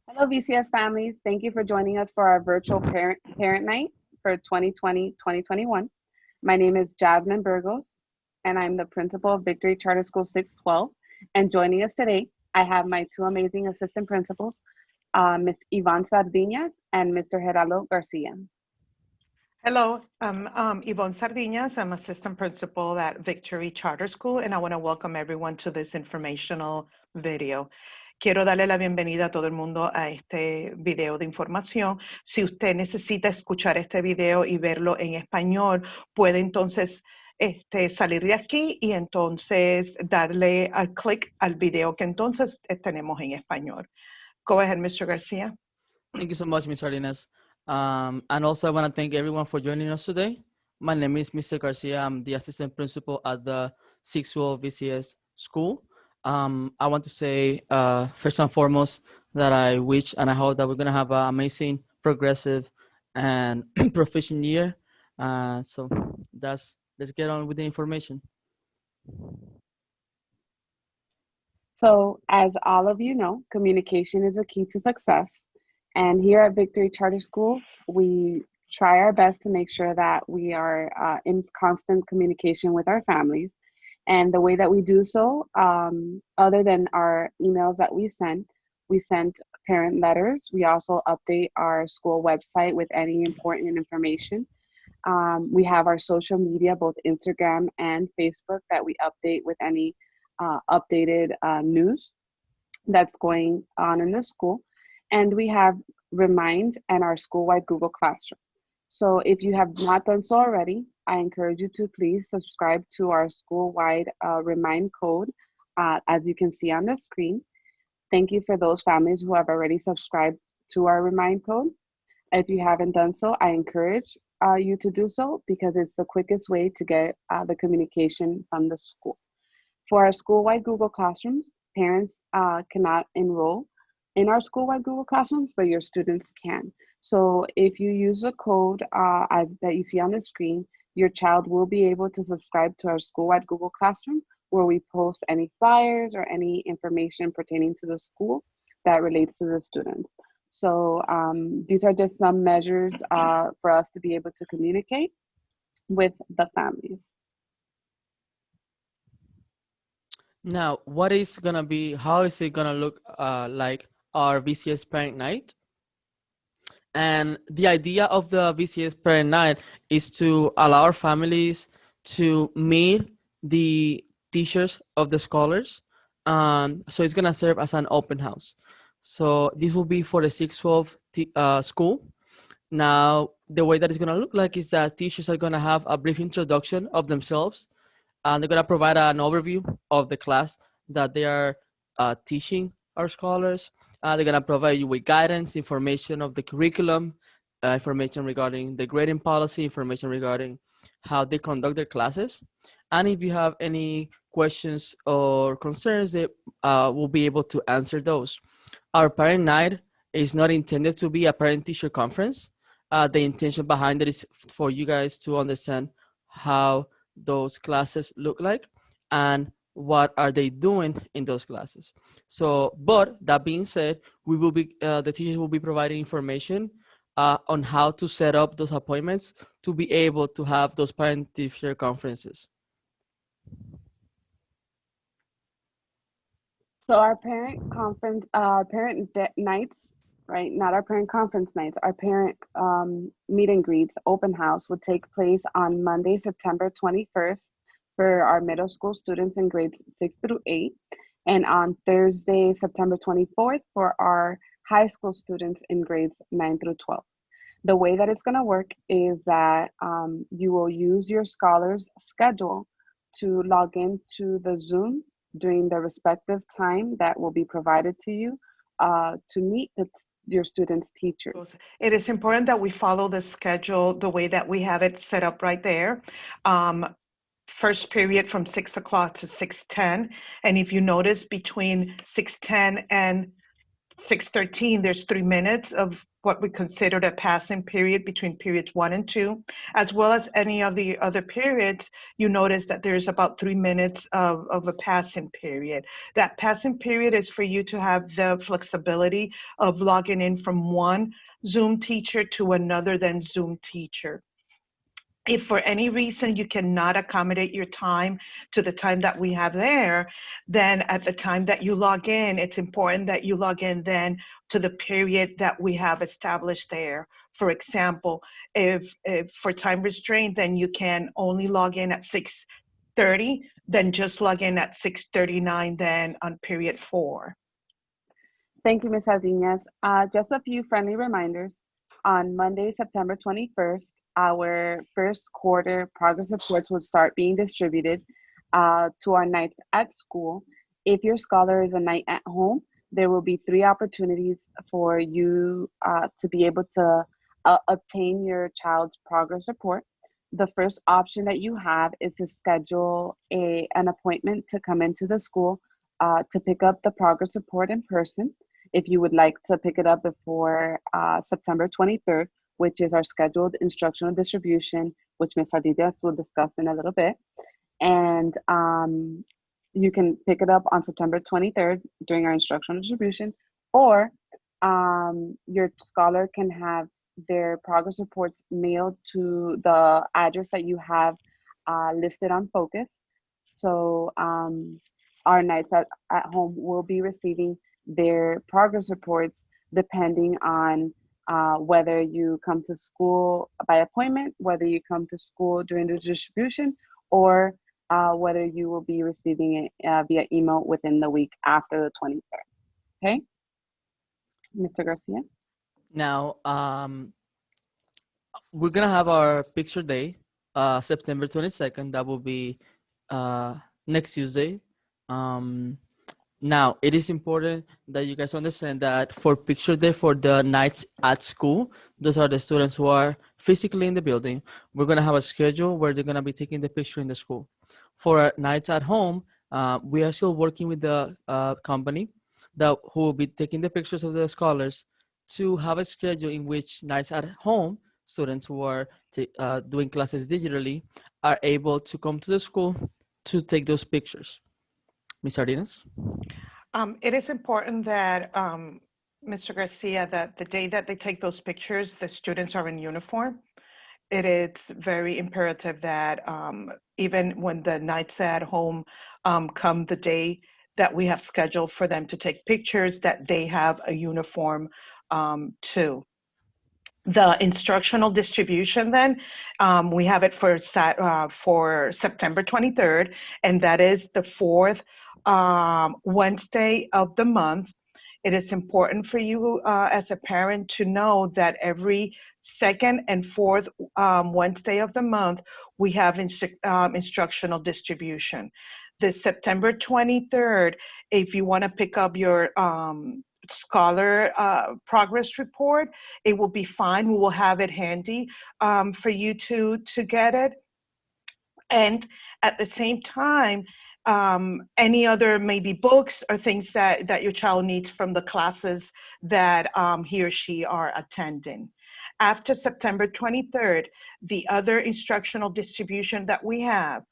Hello, VCS families. Thank you for joining us for our virtual Parent Night for 2020-2021. My name is Jasmine Burgos, and I'm the principal of Victory Charter School 612. And joining us today, I have my two amazing assistant principals, Ms. Yvonne Sardinas and Mr. Geraldo Garcia. Hello, I'm Yvonne Sardinas. I'm assistant principal at Victory Charter School, and I want to welcome everyone to this informational video. Quiero darle la bienvenida a todo el mundo a este video de información. Si usted necesita escuchar este video y verlo en español, puede entonces salir de aquí y entonces darle al clic al video que entonces tenemos en español. Go ahead, Mr. Garcia. Thank you so much, Ms. Sardinas. And also I want to thank everyone for joining us today. My name is Mr. Garcia. I'm the assistant principal at the 612 VCS school. I want to say first and foremost that I wish and I hope that we're going to have an amazing, progressive, and proficient year. So let's get on with the information. So, as all of you know, communication is a key to success. And here at Victory Charter School, we try our best to make sure that we are in constant communication with our families. And the way that we do so, other than our emails that we send parent letters. We also update our school website with any important information. We have our social media, both Instagram and Facebook, that we update with any updated news that's going on in the school. And we have Remind and our school-wide Google Classroom. So if you have not done so already, I encourage you to please subscribe to our school-wide Remind code, as you can see on the screen. Thank you for those families who have already subscribed to our Remind code. If you haven't done so, I encourage you to do so because it's the quickest way to get the communication from the school. For our school-wide Google Classrooms, parents cannot enroll in our school-wide Google Classrooms, but your students can. So if you use the code that you see on the screen, your child will be able to subscribe to our school-wide Google Classroom, where we post any flyers or any information pertaining to the school that relates to the students. So these are just some measures for us to be able to communicate with the families. Now, how is it gonna look like our VCS Parent Night? And the idea of the VCS Parent Night is to allow our families to meet the teachers of the scholars. So it's gonna serve as an open house. So this will be for the 612 school. Now, the way that it's gonna look like is that teachers are gonna have a brief introduction of themselves, and they're gonna provide an overview of the class that they are teaching our scholars. They're gonna provide you with guidance, information of the curriculum, information regarding the grading policy, information regarding how they conduct their classes. And if you have any questions or concerns, they will be able to answer those. Our parent night is not intended to be a parent-teacher conference. The intention behind it is for you guys to understand how those classes look like and what are they doing in those classes. So, but that being said, we will be the teachers will be providing information on how to set up those appointments to be able to have those parent-teacher conferences. So our parent conference, nights, right? Not our parent conference nights. Our parent meet and greets open house will take place on Monday, September 21st for our middle school students in grades 6 through 8, and on Thursday, September 24th for our high school students in grades 9 through 12. The way that it's going to work is that you will use your scholar's schedule to log into the Zoom during the respective time that will be provided to you to meet your students' teachers. It is important that we follow the schedule the way that we have it set up right there. First period from 6 o'clock to 6:10. And if you notice between 6:10 and 6:13, there's 3 minutes of what we considered a passing period between periods 1 and 2, as well as any of the other periods, you notice that there's about 3 minutes of a passing period. That passing period is for you to have the flexibility of logging in from one Zoom teacher to another then Zoom teacher. If for any reason you cannot accommodate your time to the time that we have there, then at the time that you log in, it's important that you log in then to the period that we have established there. For example, if for time restraint, then you can only log in at 6:30, then just log in at 6:39 then on period 4. Thank you, Ms. Sardinas. Just a few friendly reminders. On Monday, September 21st, our first quarter progress reports will start being distributed to our nights at school. If your scholar is a night at home, there will be 3 opportunities for you to be able to obtain your child's progress report. The first option that you have is to schedule an appointment to come into the school to pick up the progress report in person. If you would like to pick it up before September 23rd, which is our scheduled instructional distribution, which Ms. Sardinas will discuss in a little bit. And you can pick it up on September 23rd during our instructional distribution, or your scholar can have their progress reports mailed to the address that you have listed on Focus. So our nights at home will be receiving their progress reports depending on whether you come to school by appointment, whether you come to school during the distribution, or whether you will be receiving it via email within the week after the 23rd. Okay, Mr. Garcia? Now, we're gonna have our picture day, September 22nd. That will be next Tuesday. Now, it is important that you guys understand that for picture day for the nights at school, those are the students who are physically in the building. We're gonna have a schedule where they're gonna be taking the picture in the school. For our nights at home, we are still working with the company who will be taking the pictures of the scholars to have a schedule in which nights at home students who are doing classes digitally are able to come to the school to take those pictures. Ms. Sardinas? It is important that, Mr. Garcia, that the day that they take those pictures, the students are in uniform. It is very imperative that even when the nights at home come the day that we have scheduled for them to take pictures, that they have a uniform too. The instructional distribution then, we have it for September 23rd, and that is the 4th Wednesday of the month. It is important for you as a parent to know that every 2nd and 4th Wednesday of the month, we have instructional distribution. The September 23rd, if you want to pick up your scholar progress report, it will be fine. We will have it handy for you to get it. And at the same time, any other maybe books or things that your child needs from the classes that he or she are attending. After September 23rd, the other instructional distribution that we have,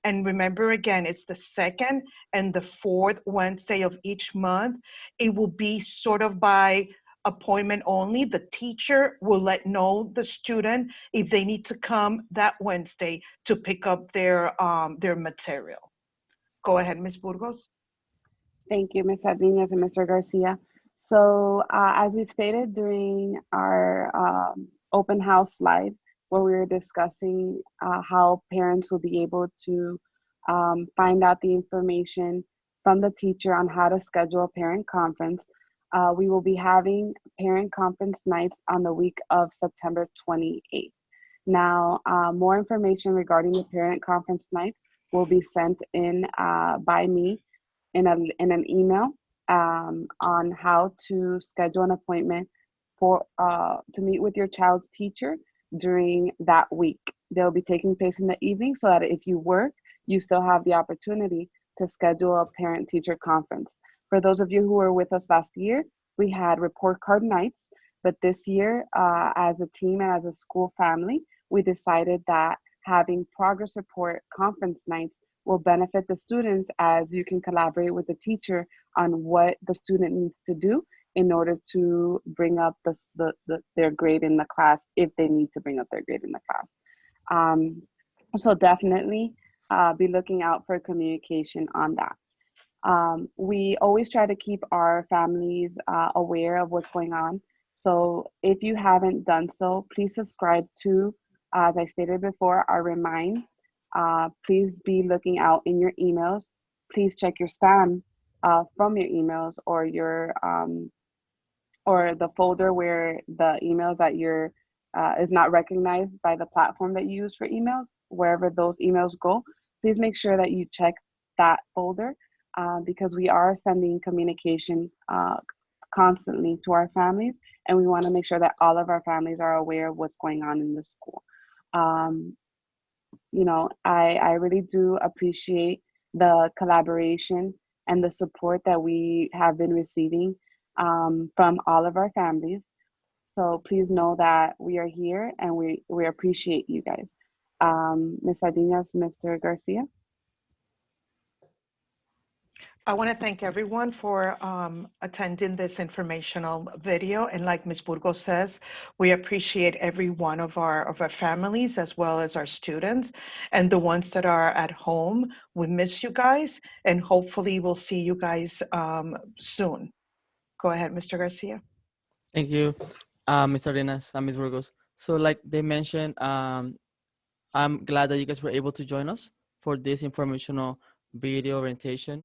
and remember again, it's the 2nd and the 4th Wednesday of each month. It will be sort of by appointment only. The teacher will let know the student if they need to come that Wednesday to pick up their material. Go ahead, Ms. Burgos. Thank you, Ms. Sardinas and Mr. Garcia. So as we stated during our open house slide, where we were discussing how parents will be able to find out the information from the teacher on how to schedule a parent conference, we will be having parent conference nights on the week of September 28th. Now, more information regarding the parent conference night will be sent in by me in an email on how to schedule an appointment for to meet with your child's teacher during that week. They'll be taking place in the evening so that if you work, you still have the opportunity to schedule a parent-teacher conference. For those of you who were with us last year, we had report card nights. But this year, as a team and as a school family, we decided that having progress report conference nights will benefit the students as you can collaborate with the teacher on what the student needs to do in order to bring up their grade in the class if they need to bring up their grade in the class. So definitely be looking out for communication on that. We always try to keep our families aware of what's going on. So if you haven't done so, please subscribe to, as I stated before, our reminds. Please be looking out in your emails. Please check your spam from your emails or your or the folder where the emails that you're is not recognized by the platform that you use for emails. Wherever those emails go, please make sure that you check that folder because we are sending communication constantly to our families, and we want to make sure that all of our families are aware of what's going on in the school. You know, I really do appreciate the collaboration and the support that we have been receiving from all of our families. So please know that we are here and we appreciate you guys. Ms. Sardinas, Mr. Garcia. I want to thank everyone for attending this informational video. And like Ms. Burgos says, we appreciate every one of our families as well as our students and the ones that are at home. We miss you guys and hopefully we'll see you guys soon. Go ahead, Mr. Garcia. Thank you, Ms. Arenas and Ms. Burgos. So like they mentioned, I'm glad that you guys were able to join us for this informational video orientation.